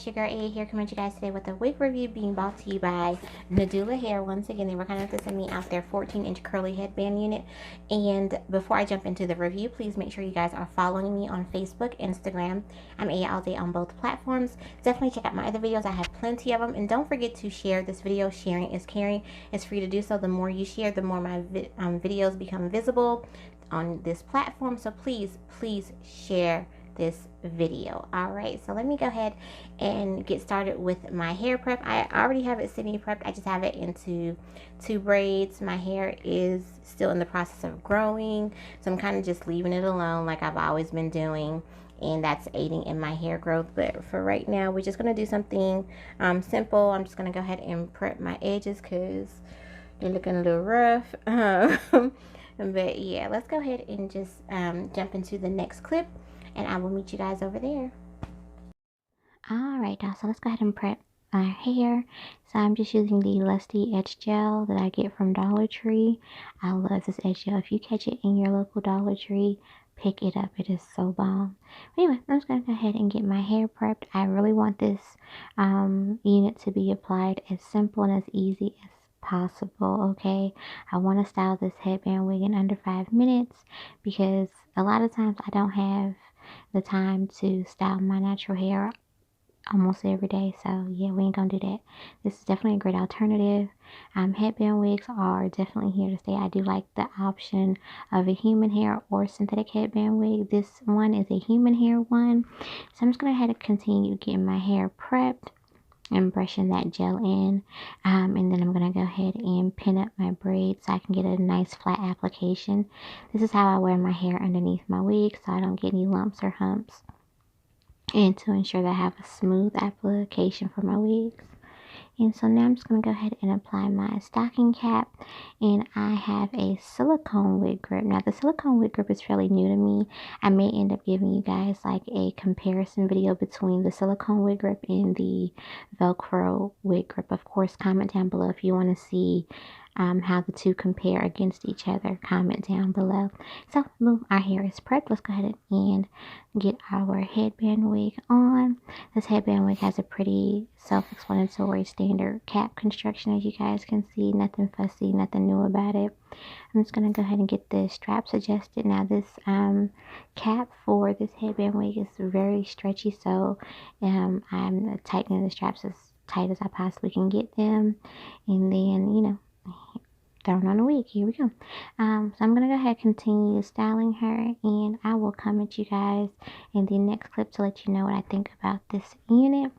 Your girl A here, coming to you guys today with a wig review being brought to you by Nadula Hair. Once again, they were kind enough to send me out their 14-inch curly headband unit. And before I jump into the review, please make sure you guys are following me on Facebook, Instagram. I'm A all day on both platforms. Definitely check out my other videos. I have plenty of them. And don't forget to share this video. Sharing is caring. It's free to do so. The more you share, the more my videos become visible on this platform. So please share this video. All right, so let me go ahead and get started with my hair prep. I already have it semi-prepped. I just have it into 2 braids. My hair is still in the process of growing, so I'm kind of just leaving it alone like I've always been doing, and that's aiding in my hair growth. But for right now, we're just going to do something simple. I'm just going to go ahead and prep my edges because they're looking a little rough. But yeah, let's go ahead and just jump into the next clip, and I will meet you guys over there. Alright, so let's go ahead and prep our hair. So I'm just using the Lusty Edge Gel that I get from Dollar Tree. I love this edge gel. If you catch it in your local Dollar Tree, pick it up. It is so bomb. Anyway, I'm just going to go ahead and get my hair prepped. I really want this unit to be applied as simple and as easy as possible. Okay, I want to style this headband wig in under 5 minutes because a lot of times I don't have the time to style my natural hair almost every day. So yeah, we ain't gonna do that. This is definitely a great alternative. Headband wigs are definitely here to stay. I do like the option of a human hair or synthetic headband wig. This one is a human hair one. So I'm just gonna have to continue getting my hair prepped and brushing that gel in, and then I'm gonna go ahead and pin up my braids so I can get a nice flat application. This is how I wear my hair underneath my wig so I don't get any lumps or humps, and to ensure that I have a smooth application for my wigs. And so now I'm just going to go ahead and apply my stocking cap, and I have a silicone wig grip. Now the silicone wig grip is fairly new to me. I may end up giving you guys like a comparison video between the silicone wig grip and the Velcro wig grip. Of course, comment down below if you want to see how the two compare against each other. Comment down below. So boom, our hair is prepped. Let's go ahead and get our headband wig on. This headband wig has a pretty self-explanatory standard cap construction, as you guys can see. Nothing fussy, nothing new about it. I'm just going to go ahead and get the straps adjusted. Now this cap for this headband wig is very stretchy, so I'm tightening the straps as tight as I possibly can get them, and then, you know, thrown on a wig. Here we go. So I'm gonna go ahead and continue styling her, and I will come at you guys in the next clip to let you know what I think about this unit.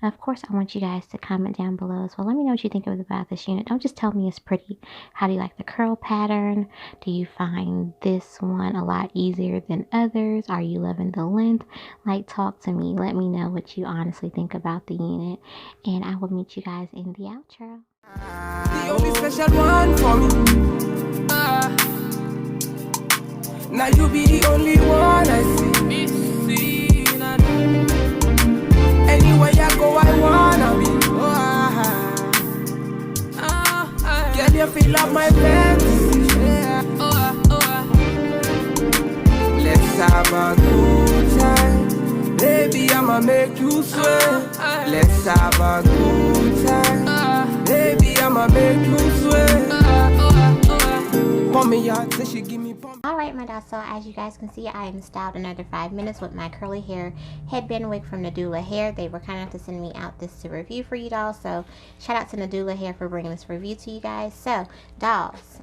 Of course, I want you guys to comment down below as well. Let me know what you think about this unit. Don't just tell me it's pretty. How do you like the curl pattern? Do you find this one a lot easier than others? Are you loving the length? Like, talk to me. Let me know what you honestly think about the unit, and I will meet you guys in the outro. The only special one for me. Now you be the only one I see. Anywhere I go, I wanna be. Can you feel up my fantasy? Let's have a good time. Baby, I'ma make you sweat. Let's have a good time. Baby, I'ma make you sweat. Mommy, y'all say she give me pump. Alright, my dogs, so as you guys can see, I am styled in under 5 minutes with my curly hair headband wig from Nadula Hair. They were kind enough to send me out this to review for you dolls, so shout out to Nadula Hair for bringing this review to you guys. So, dolls,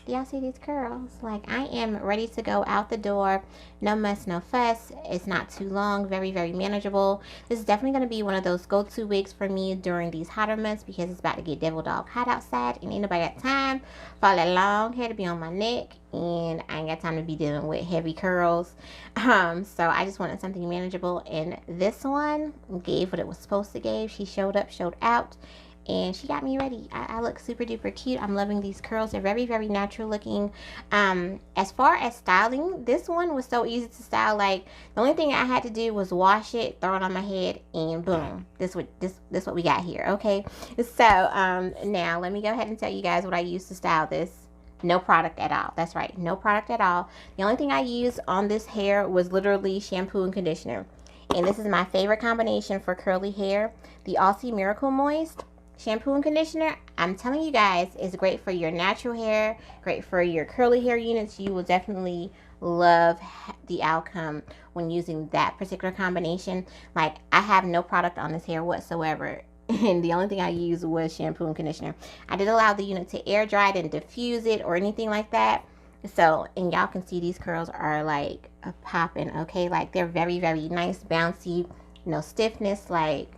do y'all see these curls? Like, I am ready to go out the door. No muss, no fuss. It's not too long. Very, very manageable. This is definitely going to be one of those go-to wigs for me during these hotter months because it's about to get devil dog hot outside, and ain't nobody got time for all that long hair to be on my neck, and I ain't got time to be dealing with heavy curls. So I just wanted something manageable, and this one gave what it was supposed to give. She showed up, showed out, and she got me ready. I look super duper cute. I'm loving these curls. They're very, very natural looking. As far as styling, this one was so easy to style. Like, the only thing I had to do was wash it, throw it on my head, and boom, this what we got here. Okay, so now let me go ahead and tell you guys what I used to style this. No product at all. That's right, no product at all. The only thing I used on this hair was literally shampoo and conditioner. And this is my favorite combination for curly hair. The Aussie Miracle Moist shampoo and conditioner. I'm telling you guys, it's great for your natural hair, great for your curly hair units. You will definitely love the outcome when using that particular combination. Like, I have no product on this hair whatsoever, and the only thing I used was shampoo and conditioner. I did allow the unit to air dry it and diffuse it or anything like that. So, and y'all can see these curls are like a popping, okay? Like, they're very, very nice, bouncy, no stiffness, like.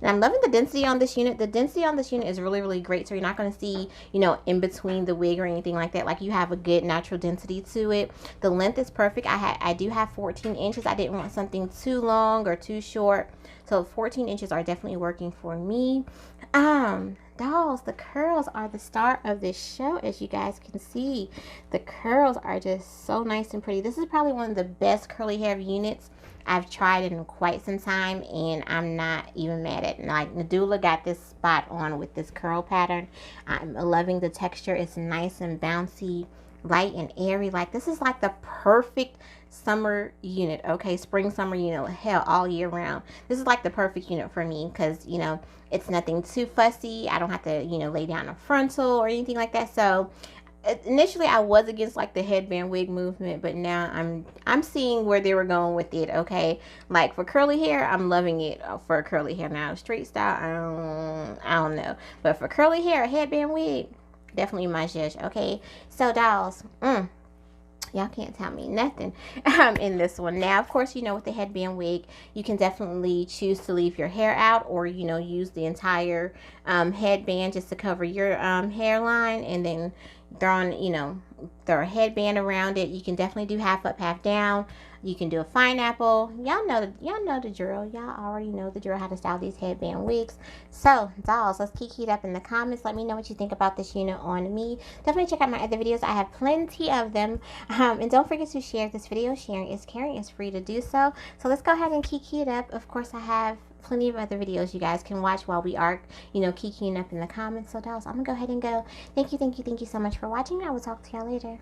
And I'm loving the density on this unit. The density on this unit is really, really great. So you're not going to see, you know, in between the wig or anything like that. Like, you have a good natural density to it. The length is perfect. I do have 14 inches. I didn't want something too long or too short. So 14 inches are definitely working for me. Dolls, the curls are the star of this show, as you guys can see. The curls are just so nice and pretty. This is probably one of the best curly hair units I've tried in quite some time, and I'm not even mad at it. Like, Nadula got this spot on with this curl pattern. I'm loving the texture. It's nice and bouncy, light and airy. Like, this is like the perfect summer unit, okay? Spring, summer unit, hell, all year round. This is like the perfect unit for me because, you know, it's nothing too fussy. I don't have to, you know, lay down a frontal or anything like that. So initially I was against like the headband wig movement, but now I'm seeing where they were going with it, okay? Like, for curly hair, I'm loving it for curly hair. Now straight style, I don't know, but for curly hair, a headband wig, definitely my judge, okay? So dolls, y'all can't tell me nothing in this one. Now, of course, you know, with the headband wig, you can definitely choose to leave your hair out, or, you know, use the entire headband just to cover your hairline, and then throw on, you know, throw a headband around it. You can definitely do half up, half down. You can do a pineapple. Y'all know the drill. Y'all already know the drill, how to style these headband wigs. So, dolls, let's kiki it up in the comments. Let me know what you think about this unit on me. Definitely check out my other videos. I have plenty of them. And don't forget to share this video. Sharing is caring. It's free to do so. So let's go ahead and kiki it up. Of course, I have plenty of other videos you guys can watch while we are, you know, kikiing up in the comments. So dolls, I'm gonna go ahead and go. Thank you so much for watching. I will talk to y'all later.